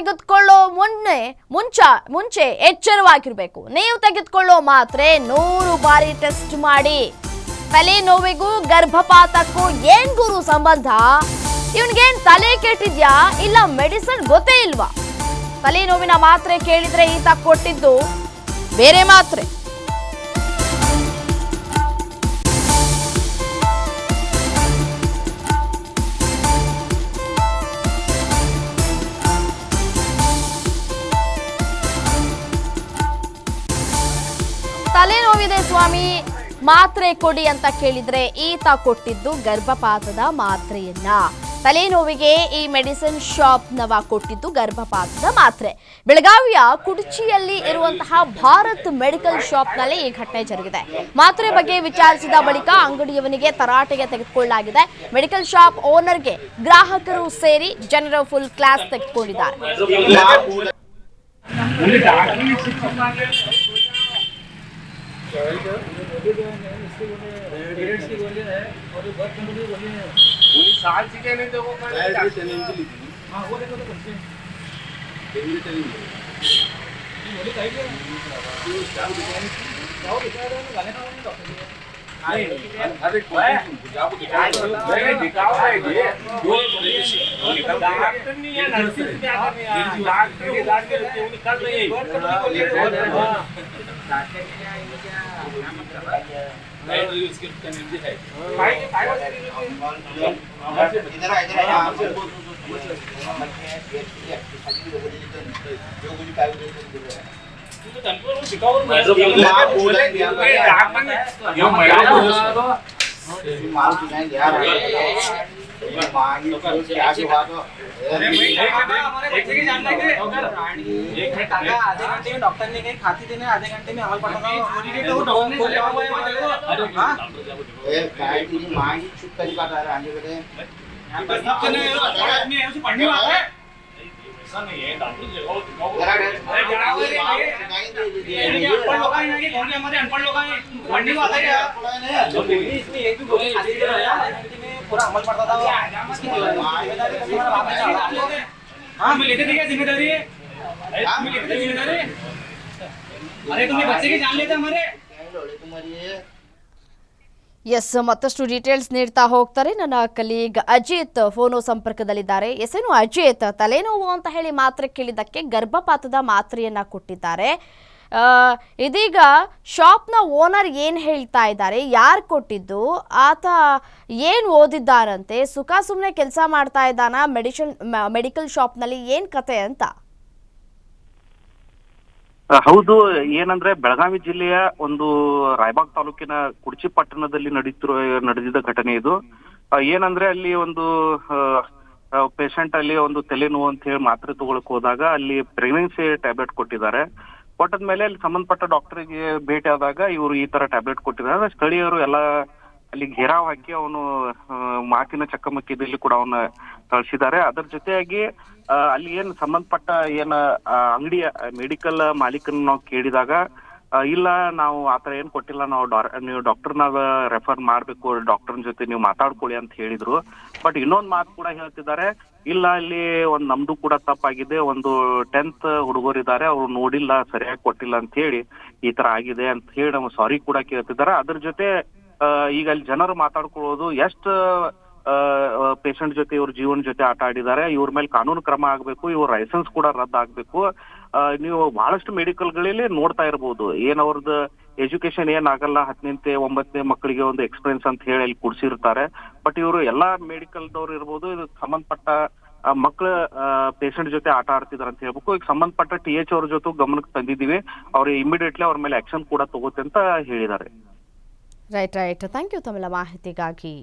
ತೆಗೆದುಕೊಳ್ಳೋ ಮುಂಚೆ ಎಚ್ಚರವಾಗಿರಬೇಕು. ನೀವು ತೆಗೆದುಕೊಳ್ಳೋ ಮಾತ್ರೆ 100 ಬಾರಿ ಟೆಸ್ಟ್ ಮಾಡಿ. ತಲೆನೋವಿಗೂ ಗರ್ಭಪಾತಕ್ಕೂ ಏನ್ ಗುರು ಸಂಬಂಧ? ಇವನ್ಗೇನ್ ತಲೆ ಕೆಟ್ಟಿದ್ಯಾ ಇಲ್ಲ ಮೆಡಿಸಿನ್ ಗೊತ್ತೇ ಇಲ್ವಾ? ತಲೆನೋವಿನ ಮಾತ್ರೆ ಕೇಳಿದ್ರೆ ಈತ ಕೊಟ್ಟಿದ್ದು ಬೇರೆ ಮಾತ್ರೆ. ತಲೆನೋವಿದೆ ಸ್ವಾಮಿ ಮಾತ್ರೆ ಕೊಡಿ ಅಂತ ಕೇಳಿದ್ರೆ ಈತ ಕೊಟ್ಟಿದ್ದು ಗರ್ಭಪಾತದ ಮಾತ್ರೆಯನ್ನ. ತಲೆನೋವಿಗೆ ಈ ಮೆಡಿಸಿನ್ ಶಾಪ್ನವ ಕೊಟ್ಟಿದ್ದು ಗರ್ಭಪಾತದ ಮಾತ್ರೆ. ಬೆಳಗಾವಿಯ ಕುಡಚಿಯಲ್ಲಿ ಇರುವಂತಹ ಭಾರತ್ ಮೆಡಿಕಲ್ ಶಾಪ್ನಲ್ಲಿ ಈ ಘಟನೆ ಜರುಗಿದೆ. ಮಾತ್ರೆ ಬಗ್ಗೆ ವಿಚಾರಿಸಿದ ಬಳಿಕ ಅಂಗಡಿಯವನಿಗೆ ತರಾಟೆಗೆ ತೆಗೆದುಕೊಳ್ಳಲಾಗಿದೆ. ಮೆಡಿಕಲ್ ಶಾಪ್ ಓನರ್ಗೆ ಗ್ರಾಹಕರು ಸೇರಿ ಜನರು ಫುಲ್ ಕ್ಲಾಸ್ ತೆಗೆದುಕೊಂಡಿದ್ದಾರೆ. डॉक्टर ने कहीं खाती देने आधे घंटे में अमल पड़ता पूरा अमल पड़ता था। हाँ मैं लेते थे क्या जिम्मेदारी है? अरे तुमने बच्चे की जान लेते हमारे। ಎಸ್, ಮತ್ತಷ್ಟು ಡೀಟೇಲ್ಸ್ ನೀಡ್ತಾ ಹೋಗ್ತಾರೆ ನನ್ನ ಕಲೀಗ್ ಅಜಿತ್ ಫೋನೋ ಸಂಪರ್ಕದಲ್ಲಿದ್ದಾರೆ. ಎಸೇನು ಅಜಿತ್, ತಲೆನೋವು ಅಂತ ಹೇಳಿ ಮಾತ್ರೆ ಕೇಳಿದ್ದಕ್ಕೆ ಗರ್ಭಪಾತದ ಮಾತ್ರೆಯನ್ನ ಕೊಟ್ಟಿದ್ದಾರೆ. ಇದೀಗ ಶಾಪ್ನ ಓನರ್ ಏನ್ ಹೇಳ್ತಾ ಇದ್ದಾರೆ, ಯಾರು ಕೊಟ್ಟಿದ್ದು, ಆತ ಏನ್ ಓದಿದ್ದಾರಂತೆ, ಸುಖ ಸುಮ್ಮನೆ ಕೆಲಸ ಮಾಡ್ತಾ ಇದ್ದಾನ ಮೆಡಿಕಲ್ ಶಾಪ್ನಲ್ಲಿ, ಏನ್ ಕತೆ ಅಂತ? ಹೌದು, ಏನಂದ್ರೆ ಬೆಳಗಾವಿ ಜಿಲ್ಲೆಯ ಒಂದು ರಾಯಬಾಗ್ ತಾಲೂಕಿನ ಕುಡಚಿ ಪಟ್ಟಣದಲ್ಲಿ ನಡೆದಿದ್ದ ಘಟನೆ ಇದು. ಏನಂದ್ರೆ ಅಲ್ಲಿ ಒಂದು ಪೇಷಂಟ್ ಅಲ್ಲಿ ಒಂದು ತಲೆನೋವು ಅಂತ ಹೇಳಿ ಮಾತ್ರೆ ತಗೊಳಕ್ ಹೋದಾಗ ಅಲ್ಲಿ ಪ್ರೆಗ್ನೆನ್ಸಿ ಟ್ಯಾಬ್ಲೆಟ್ ಕೊಟ್ಟಿದ್ದಾರೆ. ಕೊಟ್ಟದ್ಮೇಲೆ ಅಲ್ಲಿ ಸಂಬಂಧಪಟ್ಟ ಡಾಕ್ಟರ್ಗೆ ಭೇಟಿ ಆದಾಗ ಇವರು ಈ ತರ ಟ್ಯಾಬ್ಲೆಟ್ ಕೊಟ್ಟಿದ್ದಾರೆ. ಸ್ಥಳೀಯರು ಎಲ್ಲ ಅಲ್ಲಿ ಘೇರಾವ್ ಹಾಕಿ ಅವನು ಮಾತಿನ ಚಕಮಕಿದಲ್ಲಿ ಕೂಡ ಅವನ್ನ ಕಳಿಸಿದ್ದಾರೆ. ಅದರ ಜೊತೆಯಾಗಿ ಅಲ್ಲಿ ಏನ್ ಸಂಬಂಧಪಟ್ಟ ಏನ್ ಅಂಗಡಿಯ ಮೆಡಿಕಲ್ ಮಾಲೀಕನ ನಾವು ಕೇಳಿದಾಗ ಇಲ್ಲ, ನಾವು ಆತರ ಏನ್ ಕೊಟ್ಟಿಲ್ಲ, ನೀವು ಡಾಕ್ಟರ್ನ ರೆಫರ್ ಮಾಡ್ಬೇಕು, ಡಾಕ್ಟರ್ನ ಜೊತೆ ನೀವು ಮಾತಾಡ್ಕೊಳ್ಳಿ ಅಂತ ಹೇಳಿದ್ರು. ಬಟ್ ಇನ್ನೊಂದ್ ಮಾತು ಕೂಡ ಹೇಳ್ತಿದ್ದಾರೆ, ಇಲ್ಲ ಅಲ್ಲಿ ಒಂದ್ ನಮ್ದು ಕೂಡ ತಪ್ಪಾಗಿದೆ, ಒಂದು 10th ಹುಡುಗರಿದ್ದಾರೆ, ಅವ್ರು ನೋಡಿಲ್ಲ, ಸರಿಯಾಗಿ ಕೊಟ್ಟಿಲ್ಲ ಅಂತ ಹೇಳಿ ಈ ತರ ಆಗಿದೆ ಅಂತ ಹೇಳಿ ನಾವು ಸಾರಿ ಕೂಡ ಕೇಳ್ತಿದ್ದಾರೆ. ಅದ್ರ ಜೊತೆ ಈಗ ಅಲ್ಲಿ ಜನರು ಮಾತಾಡ್ಕೊಳ್ಳೋದು ಎಷ್ಟು ಪೇಷಂಟ್ ಜೊತೆ ಇವ್ರ ಜೀವನ ಜೊತೆ ಆಟ ಆಡಿದ್ದಾರೆ, ಇವ್ರ ಮೇಲೆ ಕಾನೂನು ಕ್ರಮ ಆಗ್ಬೇಕು, ಇವ್ರ ಲೈಸೆನ್ಸ್ ಕೂಡ ರದ್ದು ಆಗ್ಬೇಕು. ನೀವು ಬಹಳಷ್ಟು ಮೆಡಿಕಲ್ಗಳಲ್ಲಿ ನೋಡ್ತಾ ಇರ್ಬೋದು, ಏನ್ ಅವ್ರದ್ದು ಎಜುಕೇಶನ್ ಏನಾಗಲ್ಲ, 10ನೇ 9ನೇ ಮಕ್ಕಳಿಗೆ ಒಂದು ಎಕ್ಸ್ಪೀರಿಯನ್ಸ್ ಅಂತ ಹೇಳಿ ಅಲ್ಲಿ ಕೂಡ್ಸಿರ್ತಾರೆ. ಬಟ್ ಇವರು ಎಲ್ಲಾ ಮೆಡಿಕಲ್ದವ್ರು ಇರ್ಬೋದು, ಇದಕ್ಕೆ ಸಂಬಂಧಪಟ್ಟ ಮಕ್ಕಳ ಪೇಷಂಟ್ ಜೊತೆ ಆಟ ಆಡ್ತಿದಾರೆ ಅಂತ ಹೇಳ್ಬೇಕು. ಈಗ ಸಂಬಂಧಪಟ್ಟ TH ಅವ್ರ ಜೊತೆ ಗಮನಕ್ಕೆ ತಂದಿದ್ದೀವಿ, ಅವ್ರು ಇಮಿಡಿಯೇಟ್ಲಿ ಅವ್ರ ಮೇಲೆ ಆಕ್ಷನ್ ಕೂಡ ತಗೋತೆ ಅಂತ ಹೇಳಿದ್ದಾರೆ. ರೈಟ್, ಥ್ಯಾಂಕ್ ಯು ತಮ್ಮೆಲ್ಲ ಮಾಹಿತಿಗಾಗಿ.